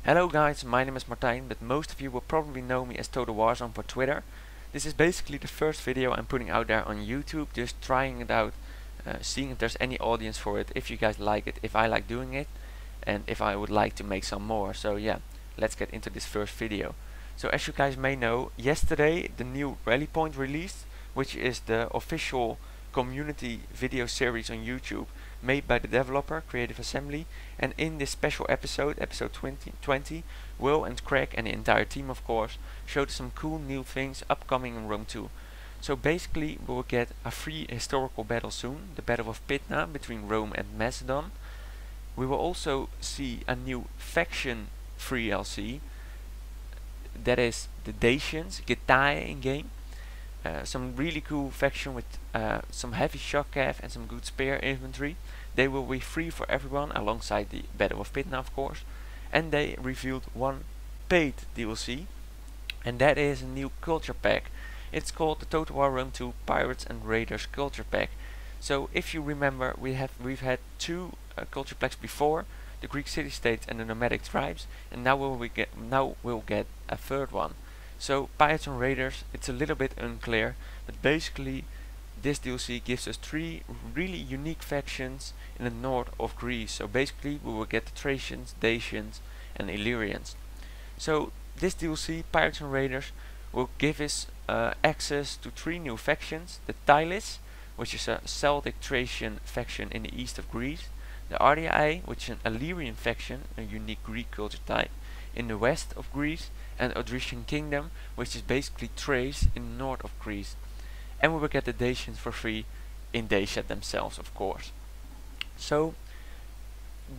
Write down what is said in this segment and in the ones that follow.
Hello guys, my name is Martijn, but most of you will probably know me as Total Warzone for Twitter. This is basically the first video I'm putting out there on YouTube, just trying it out, seeing if there's any audience for it, if you guys like it, if I like doing it, and if I would like to make some more. So yeah, let's get into this first video. So as you guys may know, yesterday the new Rally Point released, which is the official community video series on YouTube made by the developer Creative Assembly, and in this special episode, episode 20, Will and Craig and the entire team of course showed some cool new things upcoming in Rome 2. So basically we will get a free historical battle soon, the Battle of Pydna between Rome and Macedon. We will also see a new faction free LC, that is the Dasians, Getae in game. Some really cool faction with some heavy shock cav and some good spear infantry. They will be free for everyone alongside the Battle of Pydna of course. And they revealed one paid DLC, and that is a new culture pack. It's called the Total War Rome 2 Pirates and Raiders culture pack. So if you remember, we've had two culture packs before, the Greek city-states and the nomadic tribes, and now we'll get a third one. So Pirates and Raiders, it's a little bit unclear, but basically this DLC gives us three really unique factions in the north of Greece. So basically we will get the Thracians, Dacians and Illyrians. So this DLC, Pirates and Raiders, will give us access to three new factions: the Tylis, which is a Celtic Thracian faction in the east of Greece, the Ardiaei, which is an Illyrian faction, a unique Greek culture type, in the west of Greece, and Odrysian Kingdom, which is basically Thrace in the north of Greece. And we will get the Dasians for free in Dasia themselves of course. So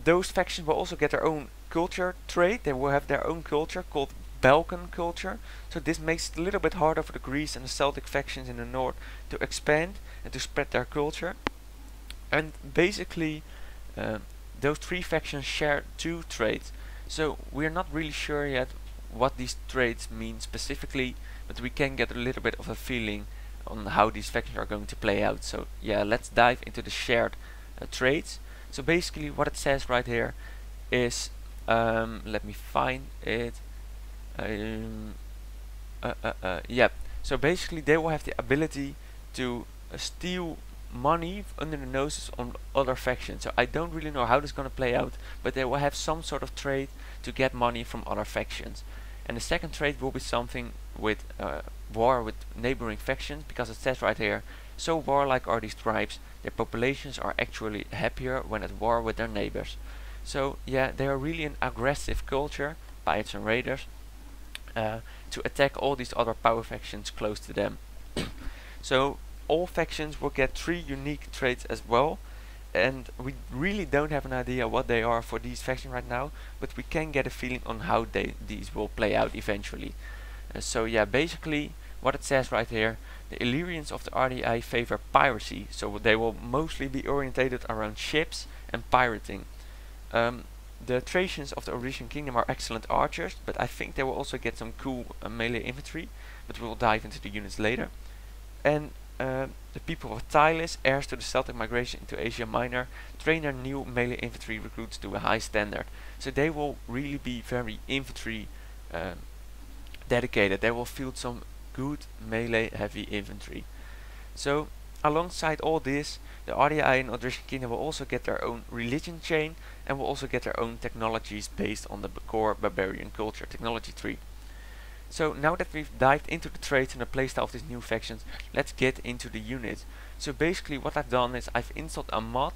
those factions will also get their own culture trait. They will have their own culture called Balkan culture. So this makes it a little bit harder for the Greece and the Celtic factions in the north to expand and to spread their culture. And basically those three factions share two traits. So we're not really sure yet what these traits mean specifically, but we can get a little bit of a feeling on how these factions are going to play out. So yeah, let's dive into the shared traits. So basically what it says right here is, let me find it. Yeah, so basically they will have the ability to steal money under the noses on other factions. So I don't really know how this is going to play out, but they will have some sort of trait to get money from other factions. And the second trait will be something with war with neighboring factions, because it says right here, so warlike are these tribes, their populations are actually happier when at war with their neighbors. So yeah, they are really an aggressive culture, Pirates and Raiders, to attack all these other power factions close to them. So all factions will get three unique traits as well, and we really don't have an idea what they are for these factions right now, but we can get a feeling on how these will play out eventually. So yeah, basically what it says right here, the Illyrians of the Ardiaei favor piracy, so they will mostly be orientated around ships and pirating. The Thracians of the Odrysian Kingdom are excellent archers, but I think they will also get some cool melee infantry, but we will dive into the units later. And the people of Tylis, heirs to the Celtic migration into Asia Minor, train their new melee infantry recruits to a high standard. So they will really be very infantry dedicated. They will field some good melee heavy infantry. So alongside all this, the Ardiaei and Odrysian Kingdom will also get their own religion chain, and will also get their own technologies based on the core barbarian culture technology tree. So now that we've dived into the traits and the playstyle of these new factions, let's get into the units. So basically what I've done is I've installed a mod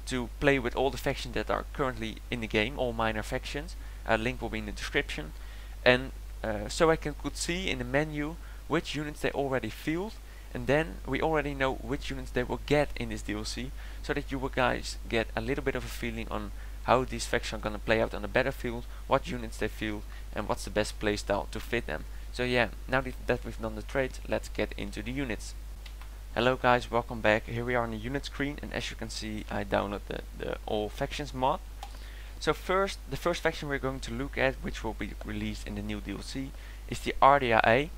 to play with all the factions that are currently in the game, all minor factions. A link will be in the description. And so I could see in the menu which units they already field, and then we already know which units they will get in this DLC, so that you guys get a little bit of a feeling on how these factions are going to play out on the battlefield, what units they field, and what's the best playstyle to fit them. So yeah, now that we've done the traits, let's get into the units. Hello guys, welcome back. Here we are on the unit screen, and as you can see, I downloaded the all factions mod. So the first faction we're going to look at, which will be released in the new DLC, is the Ardiaei.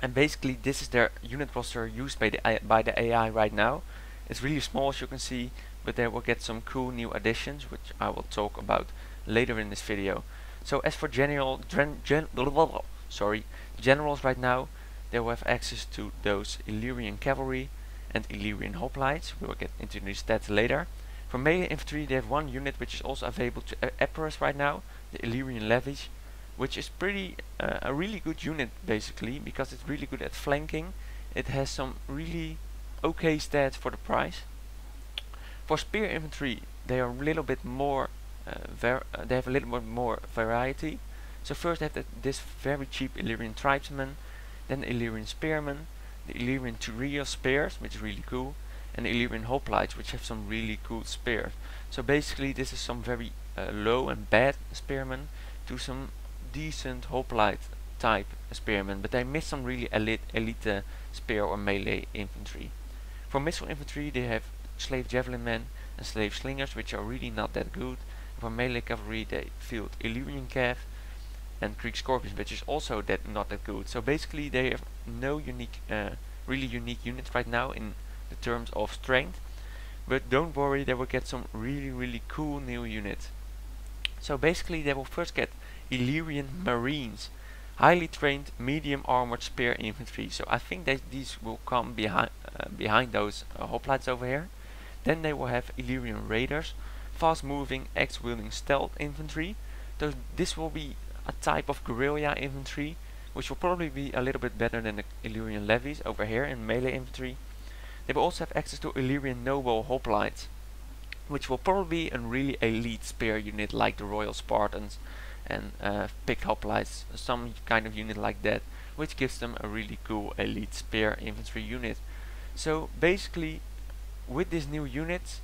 And basically this is their unit roster used by the AI right now. It's really small as you can see, but they will get some cool new additions, which I will talk about later in this video. So as for generals right now, they will have access to those Illyrian cavalry and Illyrian hoplites. We will get into the stats later. For melee infantry, they have one unit which is also available to Epirus right now, the Illyrian Levies, which is pretty a really good unit basically, because it's really good at flanking. It has some really okay stats for the price. For spear infantry, they are a little bit more they have a little bit more variety. So first they have this very cheap Illyrian tribesman, then the Illyrian spearmen, the Illyrian Turiel spears, which is really cool, and the Illyrian hoplites, which have some really cool spears. So basically this is some very low and bad spearmen to some decent hoplite type spearmen, but they miss some really elite spear or melee infantry. For missile infantry, they have slave javelin men and slave slingers, which are really not that good. For melee cavalry, they field Illyrian cav and Greek scorpions, which is also not that good. So basically they have no unique really unique units right now in the terms of strength, but don't worry, they will get some really cool new units. So basically they will first get Illyrian Marines, highly trained medium armored spear infantry. So I think that these will come behind those hoplites over here. Then they will have Illyrian Raiders, fast moving axe wielding stealth infantry. This will be a type of guerrilla infantry, which will probably be a little bit better than the Illyrian Levies over here in melee infantry. They will also have access to Illyrian noble hoplites, which will probably be a really elite spear unit like the Royal Spartans and picked hoplites, some kind of unit like that, which gives them a really cool elite spear infantry unit. So basically with these new units,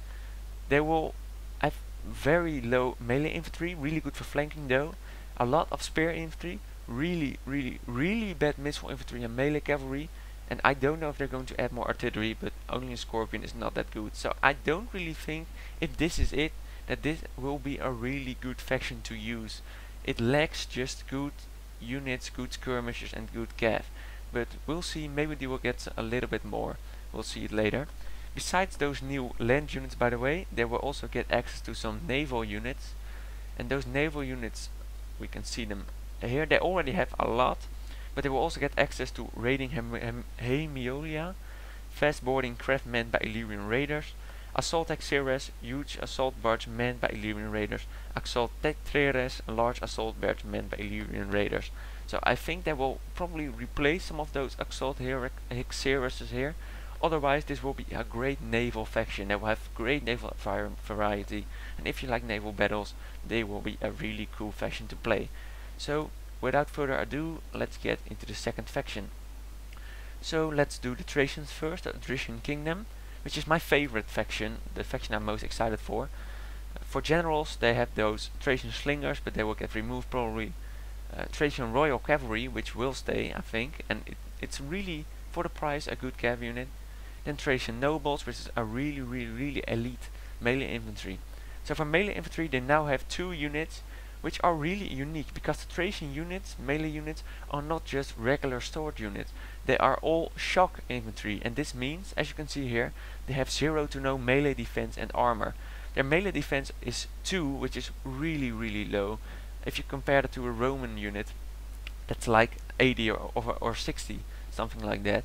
they will have very low melee infantry, really good for flanking though, a lot of spear infantry, really bad missile infantry and melee cavalry, and I don't know if they're going to add more artillery, but only a Scorpion is not that good. So I don't really think, if this is it, that this will be a really good faction to use. It lacks just good units, good skirmishers and good cav, but we'll see, maybe they will get a little bit more, we'll see it later. Besides those new land units, by the way, they will also get access to some naval units, and those naval units, we can see them here, they already have a lot, but they will also get access to raiding Hemiolia, fast boarding craft manned by Illyrian Raiders, assault Xeres, huge assault barge manned by Illyrian Raiders, assault Tetres, a large assault barge manned by Illyrian Raiders. So I think they will probably replace some of those assault Xereses here. Otherwise this will be a great naval faction. They will have great naval variety, and if you like naval battles, they will be a really cool faction to play. So without further ado, let's get into the second faction. So let's do the Thracians first, the Attrition Kingdom, which is my favorite faction, the faction I'm most excited for. For generals, they have those Thracian slingers, but they will get removed probably. Thracian Royal Cavalry, which will stay, I think, and it's really, for the price, a good cav unit. Then Thracian Nobles, which is a really elite melee infantry. So for melee infantry, they now have two units, which are really unique, because the Thracian units, melee units, are not just regular sword units. They are all shock infantry, and this means, as you can see here, they have 0 to no melee defense and armor. Their melee defense is 2, which is really low. If you compare it to a Roman unit, that's like 80 or 60, something like that.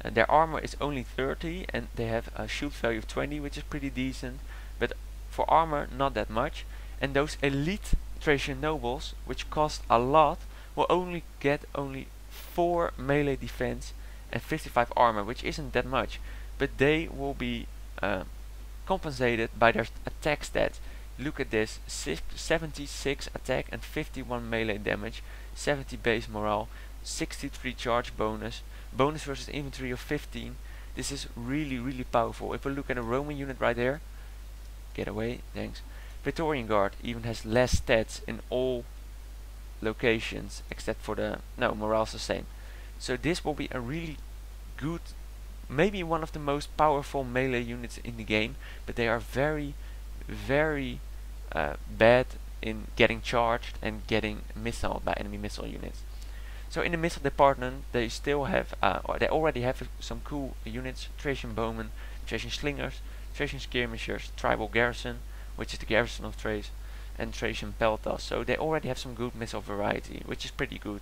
Their armor is only 30, and they have a shield value of 20, which is pretty decent, but for armor not that much. And those elite Thracian nobles, which cost a lot, will only get 4 melee defense and 55 armor, which isn't that much, but they will be compensated by their attack stats. Look at this, 76 attack and 51 melee damage, 70 base morale, 63 charge bonus versus infantry of 15. This is really powerful. If we look at a Roman unit right there, get away, thanks. Praetorian Guard even has less stats in all locations except for the, no, morale's the same. So this will be a really good, maybe one of the most powerful melee units in the game, but they are very bad in getting charged and getting missiled by enemy missile units. So in the missile department, they still have, or they already have some cool units: Thracian Bowmen, Thracian Slingers, Thracian Skirmishers, Tribal Garrison, which is the garrison of Thrace, and Thracian peltas, so they already have some good missile variety, which is pretty good.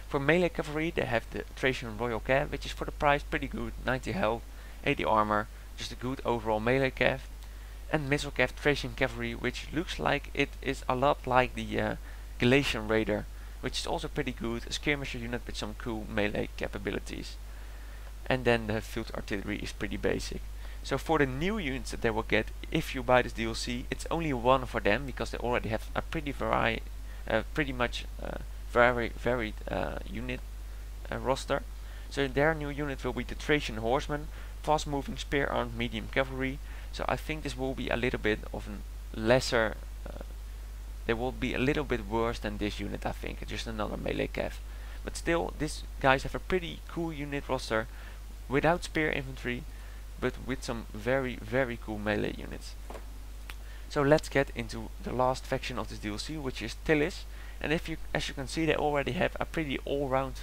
For melee cavalry they have the Thracian Royal Cav, which is for the price pretty good, 90 health, 80 armor, just a good overall melee cav. And missile cav Thracian cavalry, which looks like it is a lot like the Galatian Raider, which is also pretty good, a skirmisher unit with some cool melee capabilities. And then the field artillery is pretty basic. So for the new units that they will get if you buy this DLC, it's only one for them because they already have a pretty varied unit roster. So their new unit will be the Thracian Horseman, fast moving spear armed medium cavalry. So I think this will be a little bit of a lesser, they will be a little bit worse than this unit, I think. It's just another melee cav. But still, these guys have a pretty cool unit roster without spear infantry, but with some very cool melee units. So let's get into the last faction of this DLC, which is Tylis. And as you can see, they already have a pretty all-round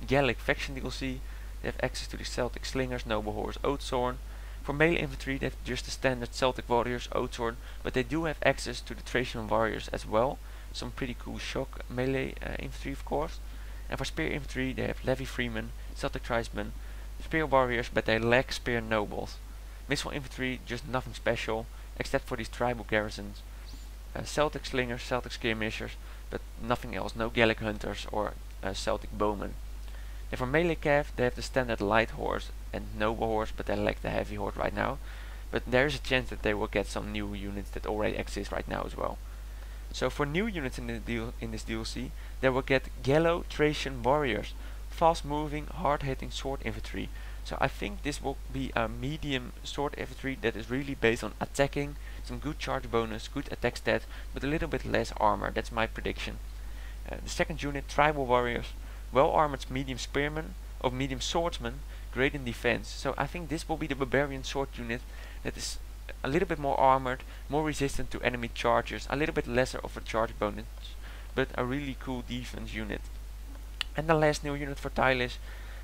Gallic faction DLC. They have access to the Celtic Slingers, Noble Horse, Oathsworn. For melee infantry they have just the standard Celtic Warriors, Oathsworn, but they do have access to the Thracian Warriors as well. Some pretty cool shock melee infantry of course. And for spear infantry they have Levy Freemen, Celtic Tribesmen, Spear Warriors, but they lack Spear Nobles. Missile infantry, just nothing special, except for these tribal garrisons. Celtic Slingers, Celtic Skirmishers, but nothing else, no Gallic Hunters or Celtic Bowmen. And for melee cav they have the standard Light Horse and Noble Horse, but they lack the Heavy Horse right now. But there is a chance that they will get some new units that already exist right now as well. So for new units in this DLC, they will get Gallo Thracian Warriors, fast moving, hard hitting sword infantry. So I think this will be a medium sword infantry that is really based on attacking, some good charge bonus, good attack stat, but a little bit less armor. That's my prediction. The second unit, Tribal Warriors, well armored medium spearmen or medium swordsmen, great in defense. So I think this will be the barbarian sword unit that is a little bit more armored, more resistant to enemy charges, a little bit lesser of a charge bonus, but a really cool defense unit. And the last new unit for Tylis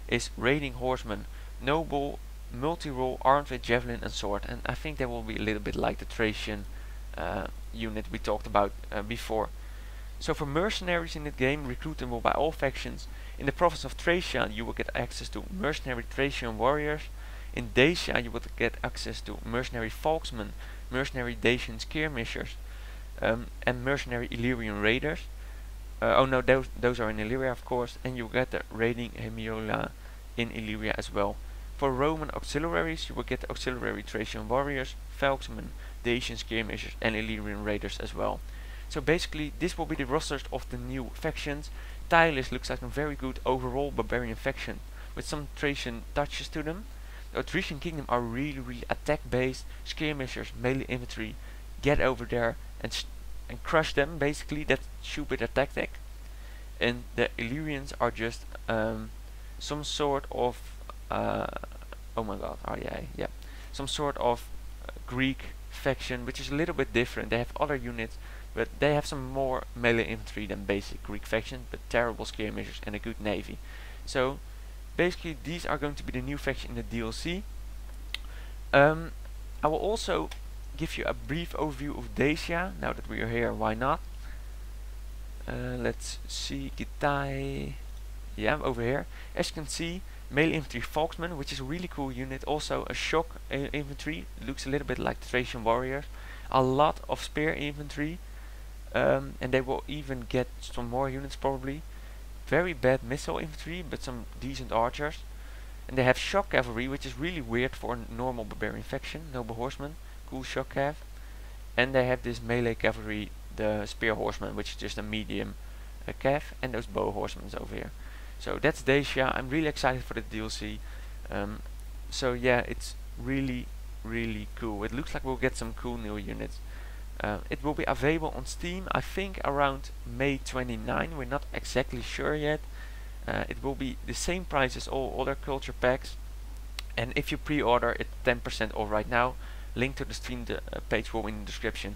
is Raiding Horseman, noble, multi-role, armed with javelin and sword, and I think they will be a little bit like the Thracian unit we talked about before. So for mercenaries in the game, recruitable by all factions. In the province of Thracia you will get access to mercenary Thracian warriors. In Dasia you will get access to mercenary Volksmen, mercenary Dacian skirmishers, and mercenary Illyrian Raiders. Oh no, those are in Illyria of course, and you get the Raiding Hemiola in Illyria as well. For Roman auxiliaries you will get the auxiliary Thracian warriors, Volksmen, Dacian skirmishers and Illyrian Raiders as well. So basically this will be the rosters of the new factions. Tylis looks like a very good overall barbarian faction with some Thracian touches to them. The Attrition Kingdom are really attack based, skirmishers, melee infantry, get over there and crush them, basically that should be their tactic. And the Illyrians are just some sort of oh my god, Ardiaei, yeah, some sort of Greek faction which is a little bit different. They have other units, but they have some more melee infantry than basic Greek faction, but terrible skirmishers and a good navy. So basically these are going to be the new faction in the DLC. I will also give you a brief overview of Dasia, now that we are here, why not? Let's see, Gitai, yeah, over here. As you can see, melee infantry Volksman, which is a really cool unit, also a shock infantry, looks a little bit like the Thracian warriors. A lot of spear infantry, and they will even get some more units probably. Very bad missile infantry, but some decent archers. And they have shock cavalry, which is really weird for a normal barbarian faction. Noble Horseman, cool shock cav. And they have this melee cavalry, the Spear Horseman, which is just a medium cav, and those bow horsemen over here. So that's Dasia. I'm really excited for the DLC. So yeah, it's really cool. It looks like we'll get some cool new units. It will be available on Steam, I think around May 29. We're not exactly sure yet. It will be the same price as all other culture packs, and if you pre-order it's 10% off right now. Link to the Steam page will be in the description.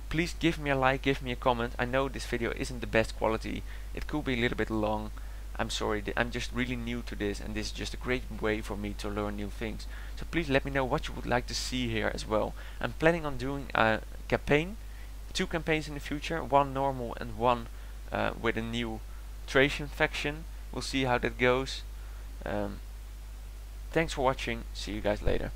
Please give me a like, give me a comment. I know this video isn't the best quality, it could be a little bit long. I'm sorry, I'm just really new to this, and this is just a great way for me to learn new things. So please let me know what you would like to see here as well. I'm planning on doing a campaign 2 campaigns in the future, one normal and one with a new Thracian faction. We'll see how that goes. Thanks for watching, see you guys later.